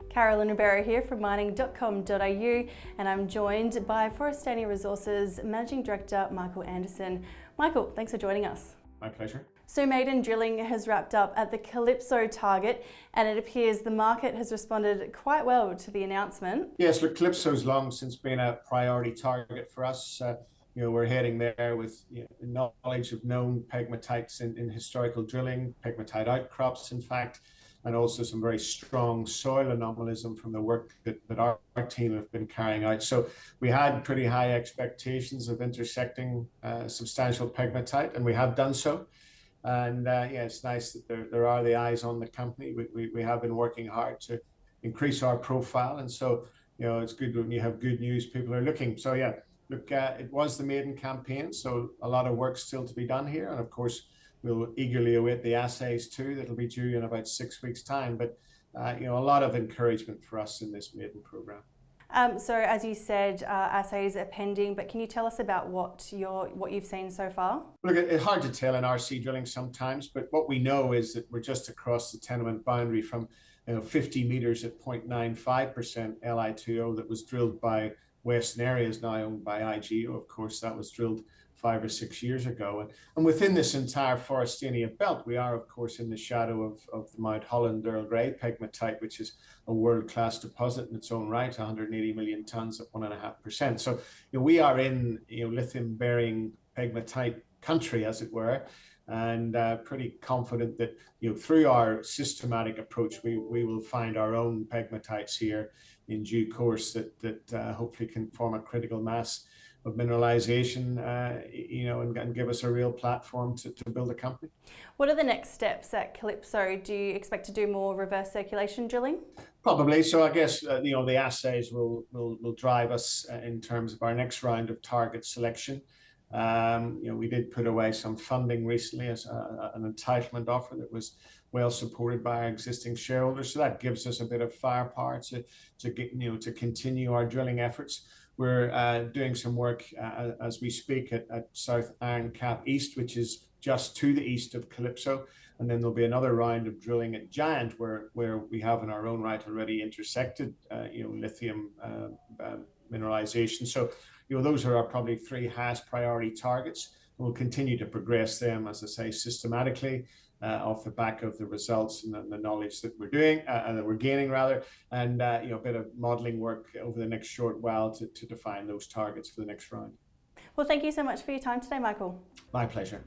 Carolyn Rebeiro here from mining.com.au, and I'm joined by Forrestania Resources Managing Director Michael Anderson. Michael, thanks for joining us. My pleasure. So maiden drilling has wrapped up at the Calypso target, and it appears the market has responded quite well to the announcement. Yes, look, Calypso's long since been a priority target for us. We're heading there with knowledge of known pegmatites in historical drilling, pegmatite outcrops, in fact, and also some very strong soil anomalism from the work that our team have been carrying out. So we had pretty high expectations of intersecting substantial pegmatite, and we have done so. And it's nice that there are the eyes on the company. We have been working hard to increase our profile, and so it's good when you have good news. People are looking. So look, it was the maiden campaign, so a lot of work still to be done here, and of course we'll eagerly await the assays too. That'll be due in about 6 weeks' time. But a lot of encouragement for us in this maiden program. So as you said, assays are pending, but can you tell us about what you've seen so far? Look, it's hard to tell in RC drilling sometimes, but what we know is that we're just across the tenement boundary from 50 meters at 0.95% Li2O that was drilled by Western Areas, now owned by IGO. Of course, that was drilled 5 or 6 years ago. And within this entire Forrestania belt, we are, of course, in the shadow of the Mount Holland Earl Grey pegmatite, which is a world-class deposit in its own right, 180 million tons at 1.5%. So we are in lithium-bearing pegmatite country, as it were, and pretty confident that through our systematic approach, we will find our own pegmatites here in due course that hopefully can form a critical mass of mineralization, and give us a real platform to build a company. What are the next steps at Calypso? Do you expect to do more reverse circulation drilling? Probably. So I guess the assays will drive us in terms of our next round of target selection. We did put away some funding recently as an entitlement offer that was well supported by our existing shareholders. So that gives us a bit of firepower to continue our drilling efforts. We're doing some work as we speak at South Iron Cap East, which is just to the east of Calypso. And then there'll be another round of drilling at Giant, where we have in our own right already intersected lithium mineralization. So those are our probably 3 highest priority targets. We'll continue to progress them, as I say, systematically off the back of the results and the knowledge that we're doing and that we're gaining rather, and a bit of modeling work over the next short while to define those targets for the next round. Well, thank you so much for your time today, Michael. My pleasure.